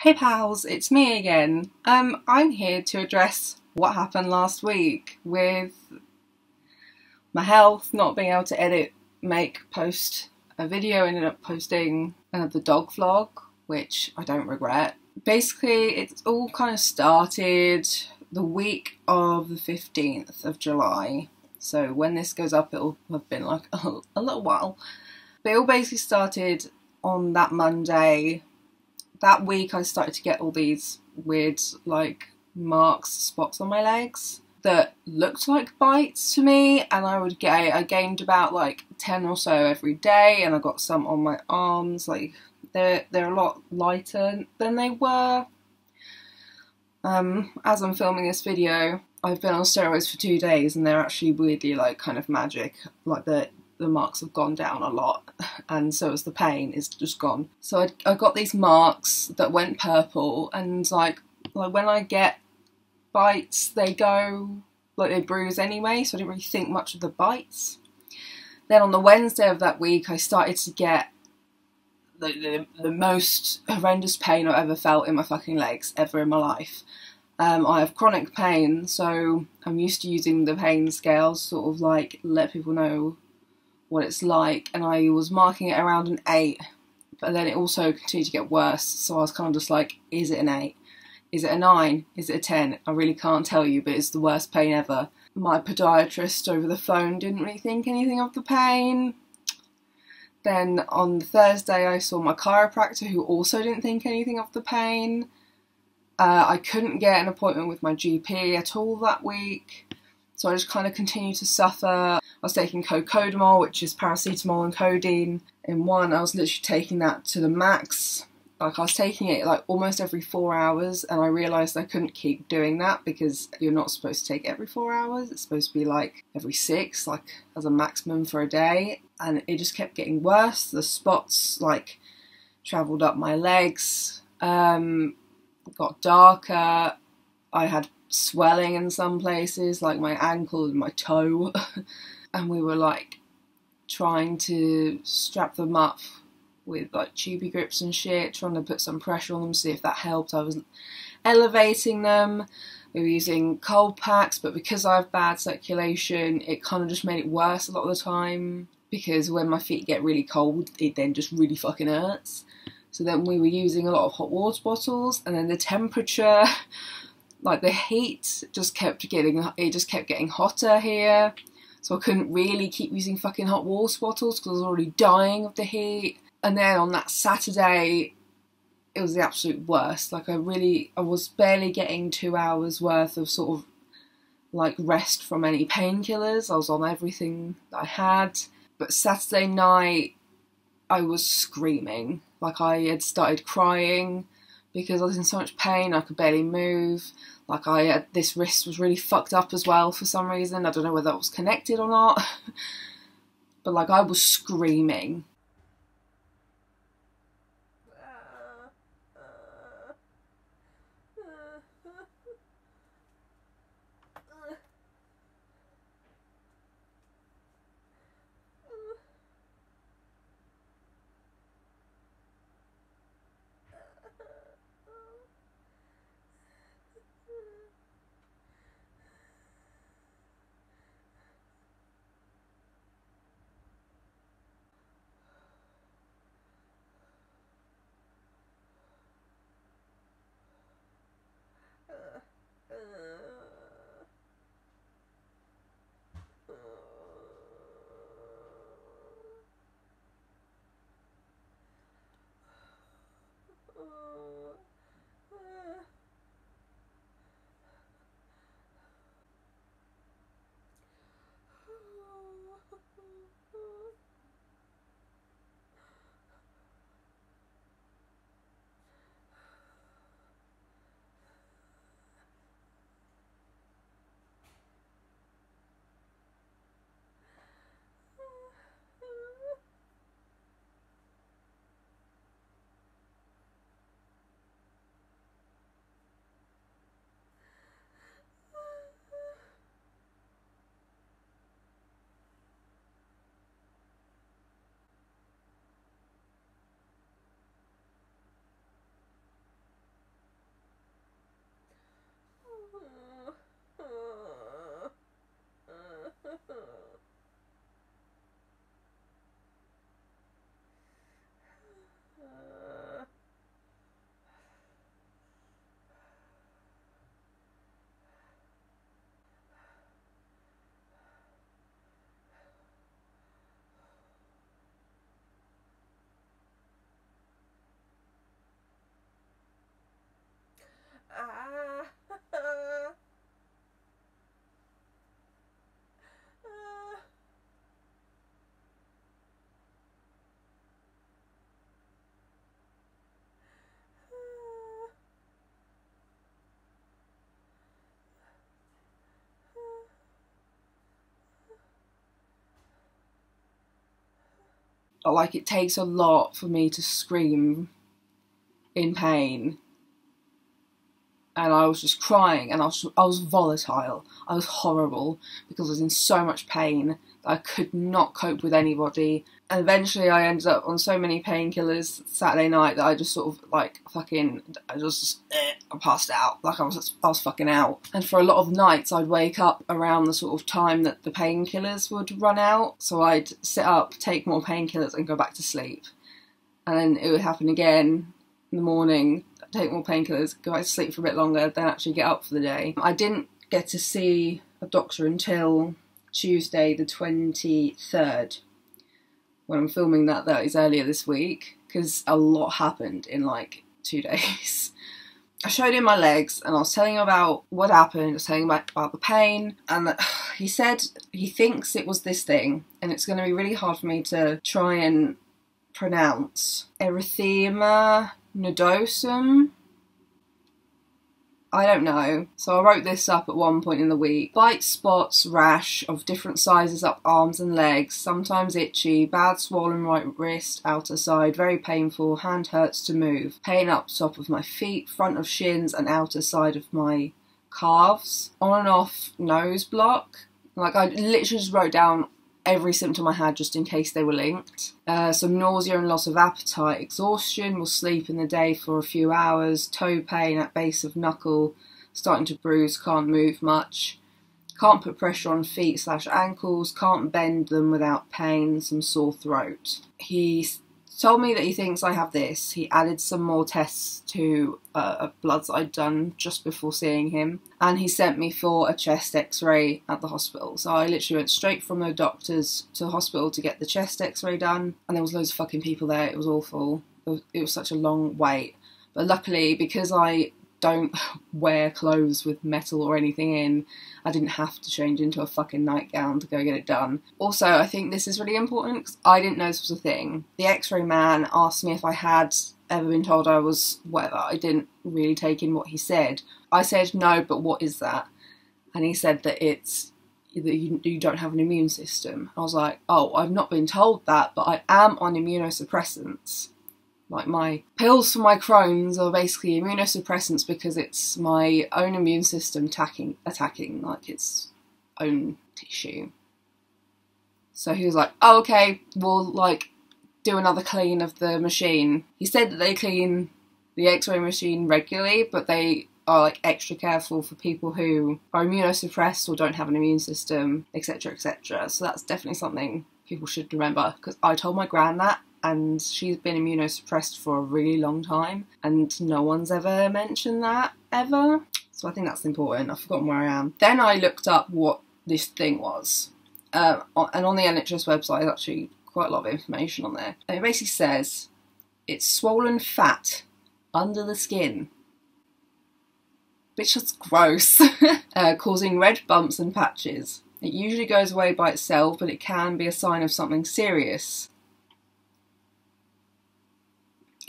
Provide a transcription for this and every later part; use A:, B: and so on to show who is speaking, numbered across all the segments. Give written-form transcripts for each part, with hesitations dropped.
A: Hey pals, it's me again. I'm here to address what happened last week with my health, not being able to edit, post a video, ended up posting the dog vlog, which I don't regret. Basically, it's all kind of started the week of the 15th of July. So when this goes up, it'll have been like a little while. But it all basically started on that Monday. That week I started to get all these weird like marks, spots on my legs that looked like bites to me, and I gained about like 10 or so every day, and I got some on my arms. Like they're a lot lighter than they were. As I'm filming this video, I've been on steroids for 2 days, and they're actually weirdly like kind of magic. Like the marks have gone down a lot, and so has the pain, is just gone. So I got these marks that went purple, and like when I get bites, they bruise anyway, so I didn't really think much of the bites. Then on the Wednesday of that week, I started to get the most horrendous pain I've ever felt in my fucking legs ever in my life. I have chronic pain, so I'm used to using the pain scales, sort of like let people know what it's like, and I was marking it around an 8, but then it also continued to get worse, so I was kind of just like, is it an 8? Is it a 9? Is it a 10? I really can't tell you, but it's the worst pain ever. My podiatrist over the phone didn't really think anything of the pain. Then on Thursday I saw my chiropractor, who also didn't think anything of the pain. I couldn't get an appointment with my GP at all that week, so I just kind of continued to suffer. I was taking cocodamol, which is paracetamol and codeine in one. I was literally taking that to the max. Like I was taking it like almost every 4 hours, and I realised I couldn't keep doing that because you're not supposed to take it every 4 hours. It's supposed to be like every 6, like as a maximum for a day. And it just kept getting worse. The spots like travelled up my legs, got darker. I had swelling in some places, like my ankle and my toe. And we were like trying to strap them up with like tubey grips and shit, trying to put some pressure on them, see if that helped. I was elevating them. We were using cold packs, but because I have bad circulation, it kind of just made it worse a lot of the time, because when my feet get really cold, it then just really fucking hurts. So then we were using a lot of hot water bottles, and then the temperature, like the heat just kept getting hotter here. So I couldn't really keep using fucking hot water bottles because I was already dying of the heat. And then on that Saturday, it was the absolute worst. Like I was barely getting 2 hours worth of sort of like rest from any painkillers. I was on everything that I had. But Saturday night, I was screaming. Like I had started crying because I was in so much pain. I could barely move. Like this wrist was really fucked up as well for some reason. I don't know whether that was connected or not. But like I was screaming. like, it takes a lot for me to scream in pain. And I was just crying, and I was volatile. I was horrible because I was in so much pain that I could not cope with anybody. And eventually I ended up on so many painkillers Saturday night that I just sort of like I passed out. Like I was fucking out. And for a lot of nights I'd wake up around the sort of time that the painkillers would run out. So I'd sit up, take more painkillers and go back to sleep. And then it would happen again in the morning, take more painkillers, go back to sleep for a bit longer, then actually get up for the day. I didn't get to see a doctor until Tuesday the 23rd. When I'm filming that is earlier this week, because a lot happened in like 2 days. I showed him my legs and I was telling him about what happened, I was telling him about the pain, and he said he thinks it was this thing, and it's going to be really hard for me to try and pronounce. Erythema nodosum? I don't know. So I wrote this up at one point in the week. Bite spots, rash of different sizes up arms and legs, sometimes itchy, bad swollen right wrist, outer side, very painful, hand hurts to move, pain up top of my feet, front of shins and outer side of my calves, on and off nose block. Like I literally just wrote down every symptom I had just in case they were linked. Some nausea and loss of appetite, exhaustion, will sleep in the day for a few hours, toe pain at base of knuckle, starting to bruise, can't move much, can't put pressure on feet / ankles, can't bend them without pain, some sore throat. He told me that he thinks I have this. He added some more tests to bloods I'd done just before seeing him, and he sent me for a chest x-ray at the hospital. So I literally went straight from the doctors to the hospital to get the chest x-ray done, and there was loads of fucking people there. It was awful. It was such a long wait, but luckily, because I don't wear clothes with metal or anything in, I didn't have to change into a fucking nightgown to go get it done. Also, I think this is really important because I didn't know this was a thing. The x-ray man asked me if I had ever been told I was whatever. I didn't really take in what he said. I said no, but what is that? And he said that it's that you don't have an immune system. I was like, oh, I've not been told that, but I am on immunosuppressants. Like, my pills for my Crohn's are basically immunosuppressants because it's my own immune system attacking like its own tissue. So he was like, oh, okay, we'll like do another clean of the machine. He said that they clean the x-ray machine regularly, but they are like extra careful for people who are immunosuppressed or don't have an immune system, etc, etc. So that's definitely something people should remember, because I told my gran that, and she's been immunosuppressed for a really long time, and no one's ever mentioned that, ever. So I think that's important. I've forgotten where I am. Then I looked up what this thing was. And on the NHS website, there's actually quite a lot of information on there. And it basically says, it's swollen fat under the skin. Bitch, that's gross. Causing red bumps and patches. It usually goes away by itself, but it can be a sign of something serious.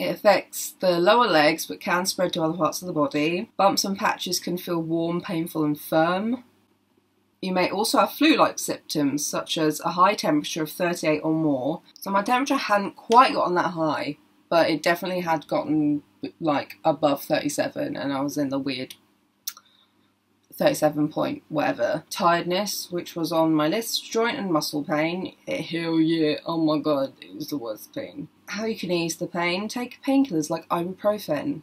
A: It affects the lower legs, but can spread to other parts of the body. Bumps and patches can feel warm, painful and firm. You may also have flu-like symptoms, such as a high temperature of 38 or more. So my temperature hadn't quite gotten that high, but it definitely had gotten like above 37, and I was in the weird 37 point whatever. Tiredness, which was on my list. Joint and muscle pain. Hell yeah, oh my god, it was the worst pain. How you can ease the pain? Take painkillers like ibuprofen,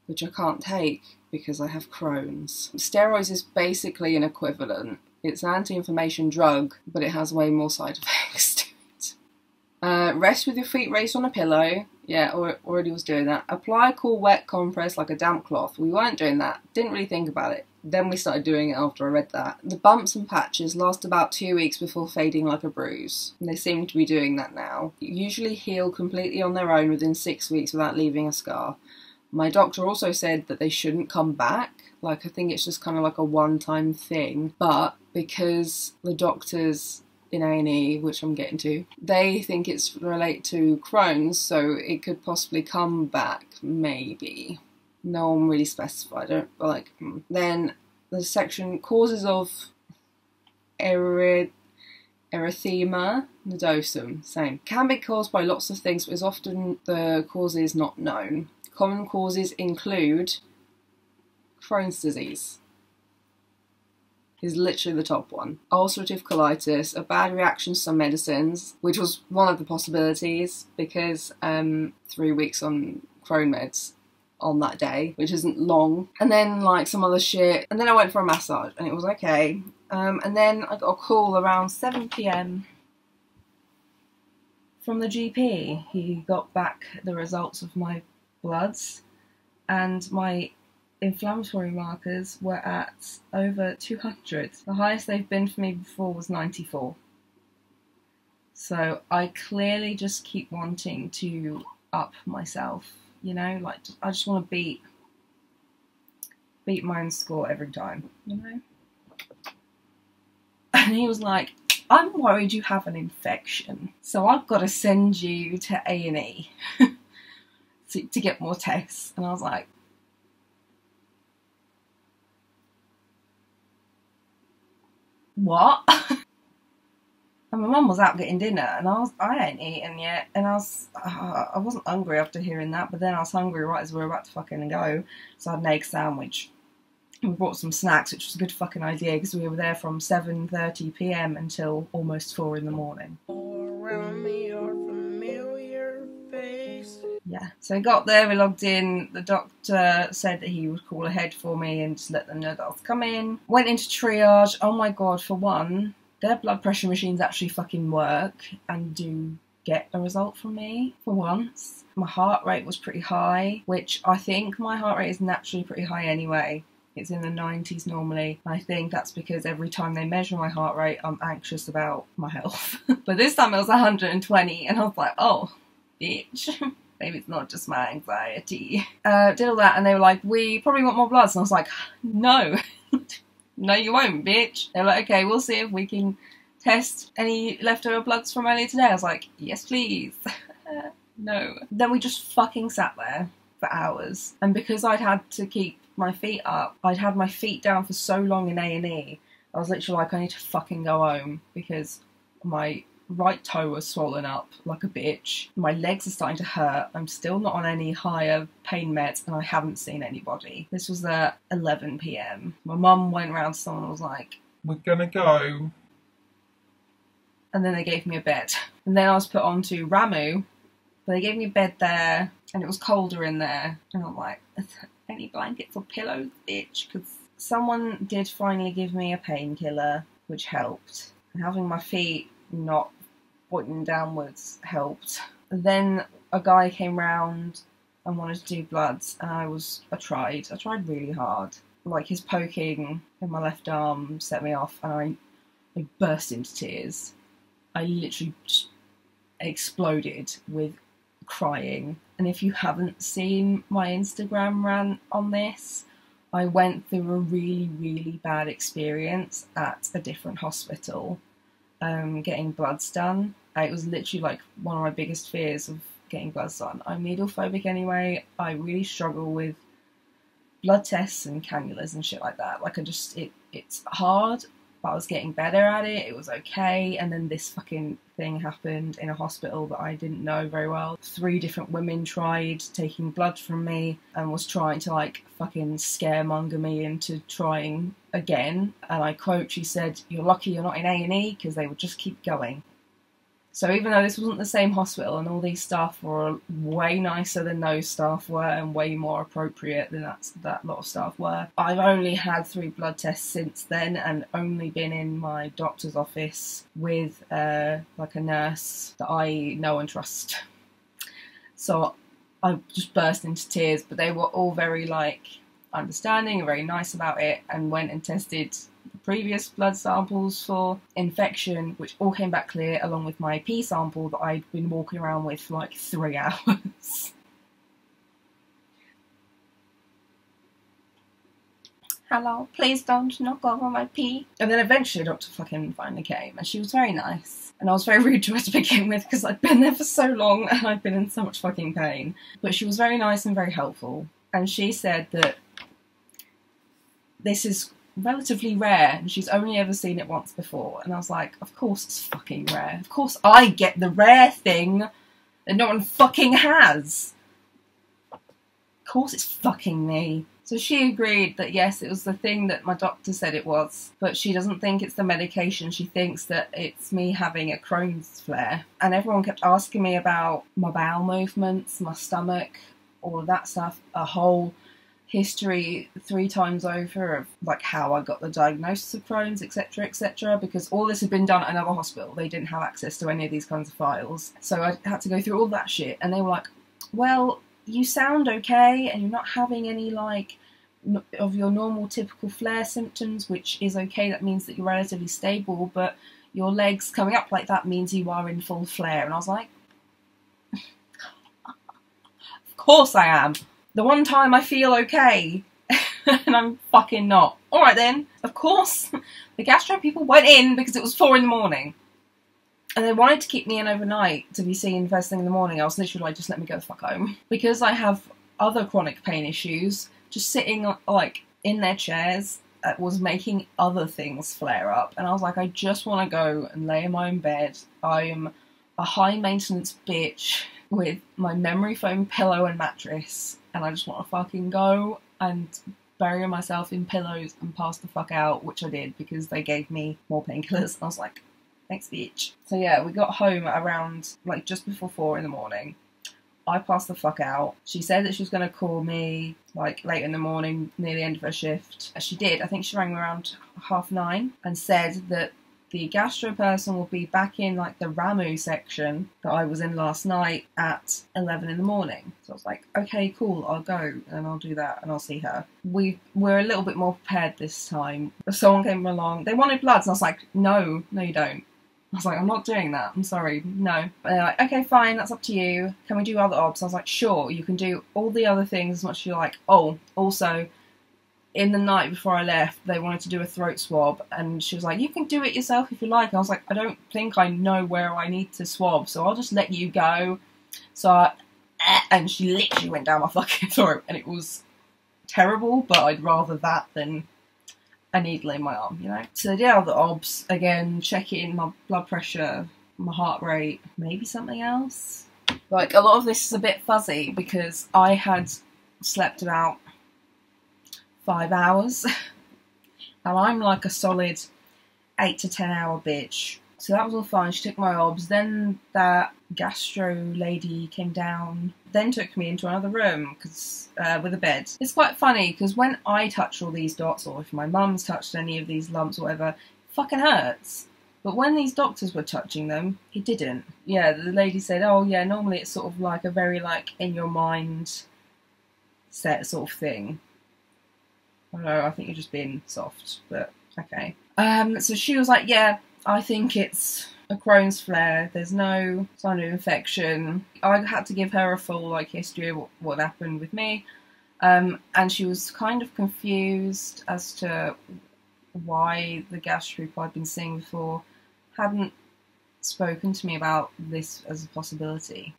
A: which I can't take because I have Crohn's. Steroids is basically an equivalent. It's an anti-inflammation drug, but it has way more side effects to it. Rest with your feet raised on a pillow. Yeah, already was doing that. Apply a cool wet compress like a damp cloth. We weren't doing that. Didn't really think about it. Then we started doing it after I read that. The bumps and patches last about 2 weeks before fading like a bruise. And they seem to be doing that now. Usually heal completely on their own within 6 weeks without leaving a scar. My doctor also said that they shouldn't come back. Like, I think it's just kind of like a one-time thing. But because the doctors in A&E, which I'm getting to, they think it's related to Crohn's, so it could possibly come back, maybe. No one really specified. Then the section causes of erythema Erythema nodosum, same. Can be caused by lots of things, but is often the causes not known. Common causes include Crohn's disease. Is literally the top one. Ulcerative colitis, a bad reaction to some medicines, which was one of the possibilities because 3 weeks on Crohn meds on that day, which isn't long, and then like some other shit, and then I went for a massage and it was okay, and then I got a call around 7 p.m. from the GP. He got back the results of my bloods, and my inflammatory markers were at over 200. The highest they've been for me before was 94. So I clearly just keep wanting to up myself, you know, like I just want to beat my own score every time, you know. And he was like, I'm worried you have an infection, so I've got to send you to A&E to get more tests. And I was like, what? And my mum was out getting dinner, and I ain't eaten yet, and I wasn't hungry after hearing that, but then I was hungry right as we were about to fucking go, so I had an egg sandwich. We brought some snacks, which was a good fucking idea, because we were there from 7:30 p.m. until almost 4 in the morning. Around me are familiar face. Yeah, so I got there, we logged in, the doctor said that he would call ahead for me and just let them know that I was coming. Went into triage. Oh my god, for one, their blood pressure machines actually fucking work and do get a result from me, for once. My heart rate was pretty high, which I think my heart rate is naturally pretty high anyway. It's in the 90s normally. I think that's because every time they measure my heart rate, I'm anxious about my health. But this time it was 120, and I was like, oh, bitch. Maybe it's not just my anxiety. Did all that, and they were like, we probably want more bloods. And I was like, no. No, you won't, bitch. They were like, okay, we'll see if we can test any leftover bloods from earlier today. I was like, yes, please. No. Then we just fucking sat there for hours. And because I'd had to keep my feet up, I'd had my feet down for so long in A&E, I was literally like, I need to fucking go home because my right toe was swollen up like a bitch. My legs are starting to hurt. I'm still not on any higher pain meds, and I haven't seen anybody. This was at 11 p.m. My mum went round to someone and was like, we're gonna go. And then they gave me a bed. And then I was put onto Ramu, but they gave me a bed there, and it was colder in there. And I'm like, any blankets or pillows, bitch? Because someone did finally give me a painkiller, which helped. And having my feet not pointing downwards helped. And then a guy came round and wanted to do bloods, and I tried really hard. Like, his poking in my left arm set me off, and I burst into tears. I literally just exploded with crying. And if you haven't seen my Instagram rant on this, I went through a really, really bad experience at a different hospital, getting bloods done. It was literally like one of my biggest fears of getting bloods done. I'm needle phobic anyway. I really struggle with blood tests and cannulas and shit like that. Like, it's hard, but I was getting better at it. It was okay. And then this fucking thing happened in a hospital that I didn't know very well. 3 different women tried taking blood from me and was trying to like fucking scaremonger me into trying again. And I quote, she said, "You're lucky you're not in A&E because they would just keep going." So even though this wasn't the same hospital and all these staff were way nicer than those staff were and way more appropriate than that lot of staff were, I've only had 3 blood tests since then and only been in my doctor's office with like a nurse that I know and trust. So I just burst into tears, but they were all very like understanding and very nice about it, and went and tested previous blood samples for infection, which all came back clear, along with my pee sample that I'd been walking around with for like 3 hours. Hello, please don't knock over my pee. And then eventually a doctor fucking finally came, and she was very nice. And I was very rude to her to begin with because I'd been there for so long and I'd been in so much fucking pain. But she was very nice and very helpful. And she said that this is relatively rare, and she's only ever seen it once before. And I was like, of course it's fucking rare. Of course I get the rare thing that no one fucking has. Of course it's fucking me. So she agreed that yes, it was the thing that my doctor said it was, but she doesn't think it's the medication. She thinks that it's me having a Crohn's flare. And everyone kept asking me about my bowel movements, my stomach, all of that stuff, a whole history 3 times over of like how I got the diagnosis of Crohn's, etc, etc, because all this had been done at another hospital. They didn't have access to any of these kinds of files, so I had to go through all that shit. And they were like, well, you sound okay and you're not having any like of your normal typical flare symptoms, which is okay. That means that you're relatively stable, but your legs coming up like that means you are in full flare. And I was like, of course I am. The one time I feel okay, and I'm fucking not. Alright then, of course, the gastro people went in because it was 4 in the morning. And they wanted to keep me in overnight to be seen first thing in the morning. I was literally like, just let me go the fuck home. Because I have other chronic pain issues, just sitting like in their chairs was making other things flare up. And I was like, I just want to go and lay in my own bed. I am a high maintenance bitch with my memory foam pillow and mattress. And I just want to fucking go and bury myself in pillows and pass the fuck out, which I did because they gave me more painkillers. And I was like, thanks, bitch. So yeah, we got home at around, like, just before 4 in the morning. I passed the fuck out. She said that she was going to call me, like, late in the morning, near the end of her shift. She did. I think she rang me around 9:30 and said that the gastro person will be back in, like, the Ramu section that I was in last night at 11 in the morning. So I was like, okay, cool, I'll go and I'll do that and I'll see her. We're a little bit more prepared this time. Someone came along. They wanted bloods and I was like, no, you don't. I was like, I'm not doing that. I'm sorry. No. And they're like, okay, fine, that's up to you. Can we do other obs? I was like, sure, you can do all the other things as much as you like. Oh, also, in the night before I left, they wanted to do a throat swab, and she was like, you can do it yourself if you like. And I was like, I don't think I know where I need to swab, so I'll just let you go. So and she literally went down my fucking throat, and it was terrible, but I'd rather that than a needle in my arm, you know? So they did all the obs, again, checking my blood pressure, my heart rate, maybe something else. Like, a lot of this is a bit fuzzy, because I had slept about 5 hours, and I'm like a solid 8 to 10 hour bitch. So that was all fine. She took my obs. Then that gastro lady came down, then took me into another room because with a bed. It's quite funny because when I touch all these dots, or if my mum's touched any of these lumps or whatever, it fucking hurts. But when these doctors were touching them, it didn't. Yeah, the lady said, oh yeah, normally it's sort of like a very like in your mind set sort of thing. I don't know, I think you're just being soft, but okay. So she was like, yeah, I think it's a Crohn's flare. There's no sign of infection. I had to give her a full like history of what happened with me. And she was kind of confused as to why the gastro people I'd been seeing before hadn't spoken to me about this as a possibility.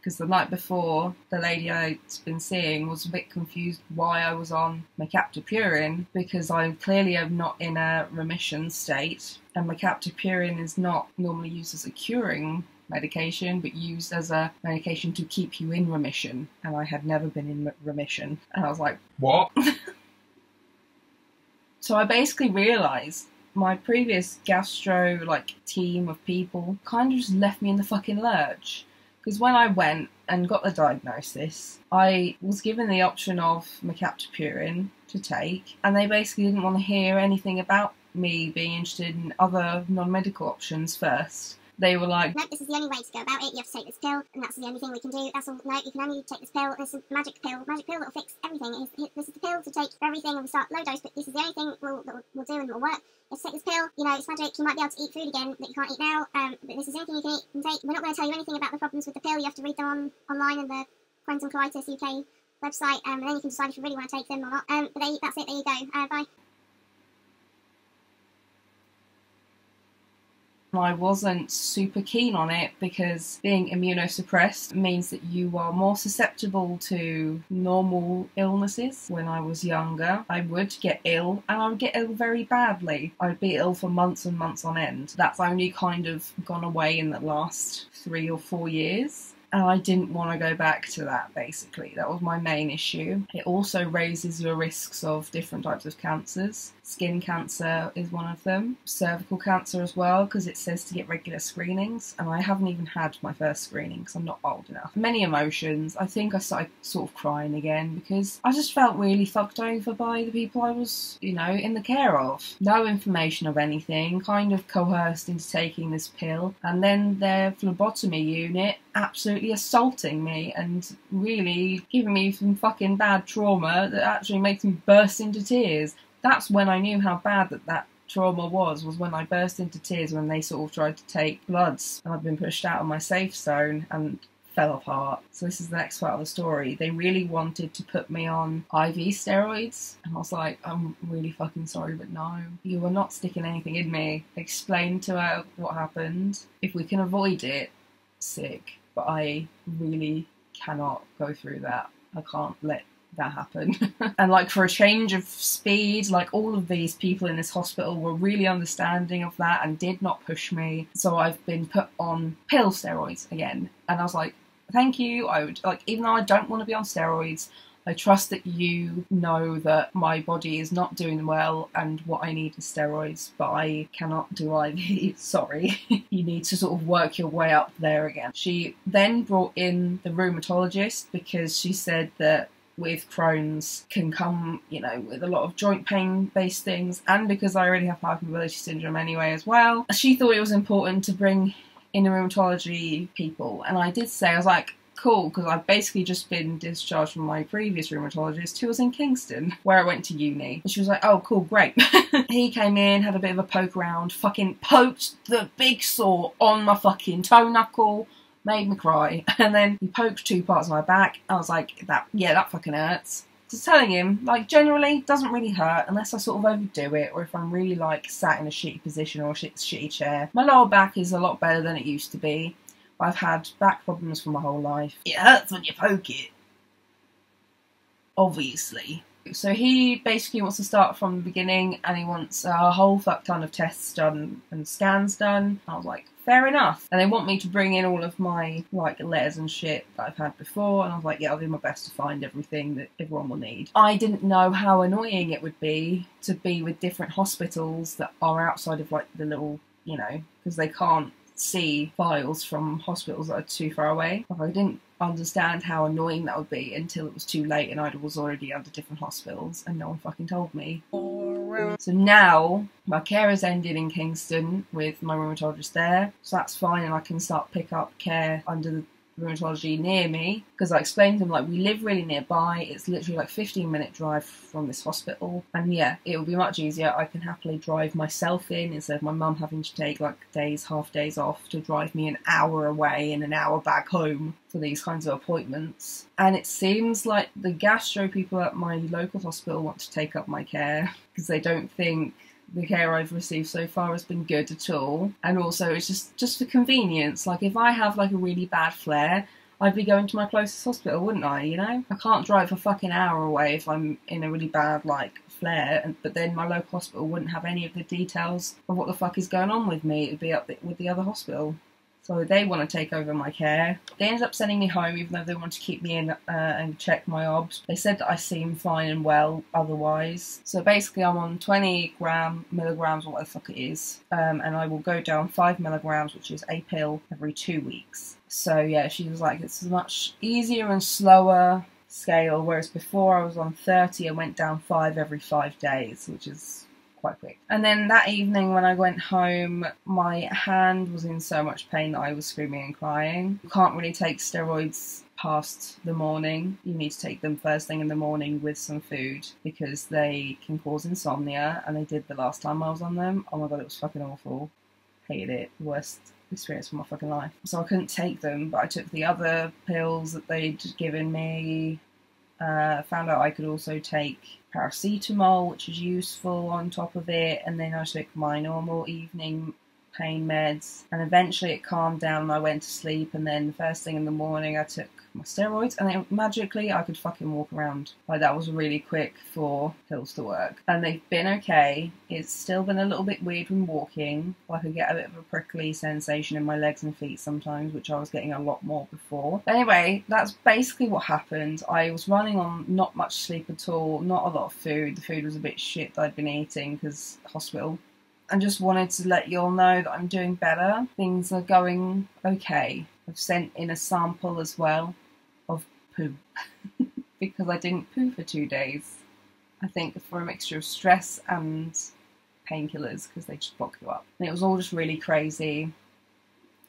A: Because the night before, the lady I'd been seeing was a bit confused why I was on mercaptopurine, because I clearly am not in a remission state, and mercaptopurine is not normally used as a curing medication, but used as a medication to keep you in remission, and I had never been in remission. And I was like, what? So I basically realised my previous gastro team of people kind of just left me in the fucking lurch. Because when I went and got the diagnosis, I was given the option of mercaptopurine to take, and they basically didn't want to hear anything about me being interested in other non-medical options first. They were like,
B: no, this is the only way to go about it. You have to take this pill, and that's the only thing we can do. That's all. No, you can only take this pill. This is a magic pill that'll fix everything. This is the pill to take for everything, and we start low dose, but this is the only thing we'll do and will work. Let's take this pill. You know, it's magic. You might be able to eat food again that you can't eat now. But this is the only thing you can eat and take. We're not going to tell you anything about the problems with the pill. You have to read them online in the Crohn's and Colitis UK website, and then you can decide if you really want to take them or not. But that's it. There you go. Bye.
A: I wasn't super keen on it because being immunosuppressed means that you are more susceptible to normal illnesses. When I was younger, I would get ill, and I would get ill very badly. I'd be ill for months and months on end. That's only kind of gone away in the last 3 or 4 years. And I didn't want to go back to that, basically. That was my main issue. It also raises your risks of different types of cancers. Skin cancer is one of them. Cervical cancer as well, because it says to get regular screenings. And I haven't even had my first screening because I'm not old enough. Many emotions. I think I started sort of crying again because I just felt really fucked over by the people I was, you know, in the care of. No information of anything, kind of coerced into taking this pill. And then their phlebotomy unit absolutely assaulting me and really giving me some fucking bad trauma that actually makes me burst into tears. That's when I knew how bad that trauma was when I burst into tears when they sort of tried to take bloods and I'd been pushed out of my safe zone and fell apart. So this is the next part of the story. They really wanted to put me on IV steroids and I was like, I'm really fucking sorry, but no, you are not sticking anything in me. Explain to her what happened. If we can avoid it, sick. But I really cannot go through that. I can't let that happen. And like, for a change of speed, like, all of these people in this hospital were really understanding of that and did not push me. So I've been put on pill steroids again. And I was like, thank you. I would, like, even though I don't want to be on steroids, I trust that you know that my body is not doing well and what I need is steroids, but I cannot do IV. Sorry. You need to sort of work your way up there again. She then brought in the rheumatologist because she said that with Crohn's can come, you know, with a lot of joint pain based things, and because I already have hypermobility syndrome anyway as well, she thought it was important to bring in the rheumatology people. And I did say, I was like, cool, because I've basically just been discharged from my previous rheumatologist who was in Kingston, where I went to uni. And she was like, oh, cool, great. He came in, had a bit of a poke around, fucking poked the big saw on my fucking toe knuckle, made me cry. And then he poked 2 parts of my back. I was like, that fucking hurts. Just telling him, like, generally doesn't really hurt unless I sort of overdo it, or if I'm really, like, sat in a shitty position or a shitty chair. My lower back is a lot better than it used to be. I've had back problems for my whole life. It hurts when you poke it. Obviously. So he basically wants to start from the beginning and he wants a whole fuck ton of tests done and scans done. I was like, fair enough. And they want me to bring in all of my, like, letters and shit that I've had before. And I was like, yeah, I'll do my best to find everything that everyone will need. I didn't know how annoying it would be to be with different hospitals that are outside of, like, the little, you know, because they can't see files from hospitals that are too far away. I didn't understand how annoying that would be until it was too late and I was already under different hospitals and no one fucking told me. So now my care has ended in Kingston with my rheumatologist there, so that's fine and I can start pick up care under the rheumatology near me, because I explained to them, like, we live really nearby, it's literally like 15-minute drive from this hospital, and yeah, it will be much easier. I can happily drive myself in instead of my mum having to take like half days off to drive me an hour away and an hour back home for these kinds of appointments. And it seems like the gastro people at my local hospital want to take up my care because they don't think the care I've received so far has been good at all. And also it's just for convenience. Like, if I have like a really bad flare, I'd be going to my closest hospital, wouldn't I, you know? I can't drive a fucking hour away if I'm in a really bad, like, flare, but then my local hospital wouldn't have any of the details of what the fuck is going on with me. It'd be up with the other hospital. So they want to take over my care. They ended up sending me home even though they wanted to keep me in and check my obs. They said that I seem fine and well otherwise. So basically I'm on 20 milligrams or what the fuck it is. And I will go down 5 milligrams, which is a pill, every 2 weeks. So yeah, she was like, it's a much easier and slower scale, whereas before I was on 30 and went down 5 every 5 days, which is quite quick. And then that evening when I went home, my hand was in so much pain that I was screaming and crying. You can't really take steroids past the morning. You need to take them first thing in the morning with some food because they can cause insomnia, and they did the last time I was on them. Oh my god, it was fucking awful. Hated it. Worst experience of my fucking life. So I couldn't take them, but I took the other pills that they'd given me. Found out I could also take paracetamol, which is useful on top of it, and then I took my normal evening pain meds, and eventually it calmed down and I went to sleep, and then first thing in the morning I took my steroids, and then magically I could fucking walk around. Like, that was really quick for pills to work. And they've been okay. It's still been a little bit weird when walking. Like, I get a bit of a prickly sensation in my legs and feet sometimes, which I was getting a lot more before. But anyway, that's basically what happened. I was running on not much sleep at all, not a lot of food. The food was a bit shit that I'd been eating because hospital. And just wanted to let you all know that I'm doing better. Things are going okay. I've sent in a sample as well of poo because I didn't poo for 2 days. I think for a mixture of stress and painkillers because they just block you up. And it was all just really crazy.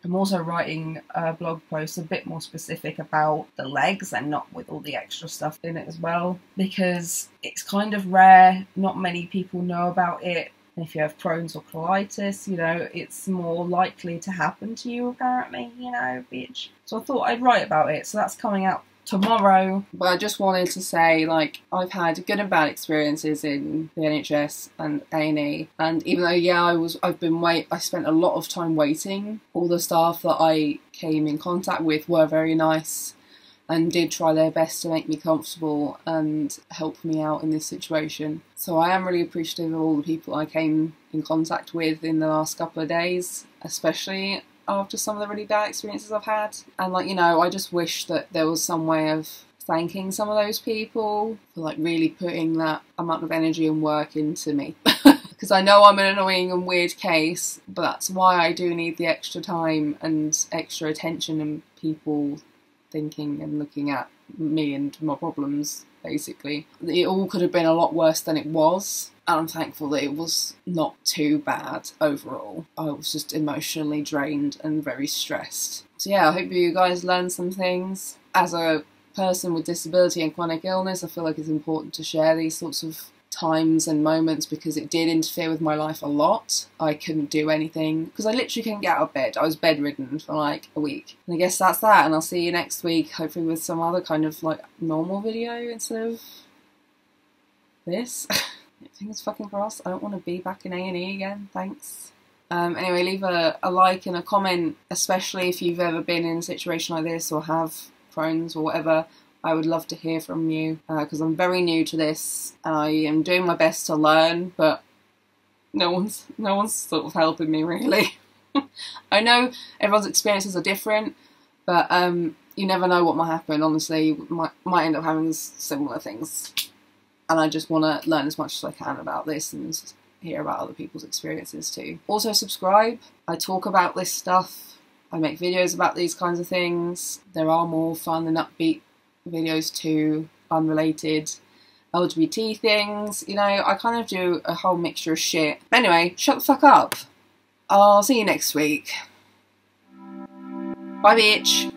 A: I'm also writing a blog post a bit more specific about the legs and not with all the extra stuff in it as well, because it's kind of rare. Not many people know about it. And if you have Crohn's or colitis, you know, it's more likely to happen to you, apparently, you know, bitch. So I thought I'd write about it, so that's coming out tomorrow. But I just wanted to say, like, I've had good and bad experiences in the NHS and A&E, and even though, yeah, I spent a lot of time waiting. All the staff that I came in contact with were very nice and did try their best to make me comfortable and help me out in this situation. So I am really appreciative of all the people I came in contact with in the last couple of days, especially after some of the really bad experiences I've had. And, like, you know, I just wish that there was some way of thanking some of those people for, like, really putting that amount of energy and work into me. Because I know I'm an annoying and weird case, but that's why I do need the extra time and extra attention and people thinking and looking at me and my problems, basically. It all could have been a lot worse than it was, and I'm thankful that it was not too bad overall. I was just emotionally drained and very stressed. So yeah, I hope you guys learned some things. As a person with disability and chronic illness, I feel like it's important to share these sorts of times and moments because it did interfere with my life a lot. I couldn't do anything because I literally couldn't get out of bed. I was bedridden for like a week. And I guess that's that, and I'll see you next week, hopefully with some other kind of like normal video instead of this. Fingers fucking crossed. I don't want to be back in A&E again, thanks. Anyway, leave a like and a comment, especially if you've ever been in a situation like this or have Crohn's or whatever. I would love to hear from you because I'm very new to this and I am doing my best to learn, but no one's sort of helping me really. I know everyone's experiences are different, but you never know what might happen. Honestly, might end up having similar things, and I just want to learn as much as I can about this and hear about other people's experiences too. Also subscribe. I talk about this stuff. I make videos about these kinds of things. There are more fun and upbeat videos too, unrelated LGBT things, you know, I kind of do a whole mixture of shit. Anyway, shut the fuck up. I'll see you next week. Bye, bitch.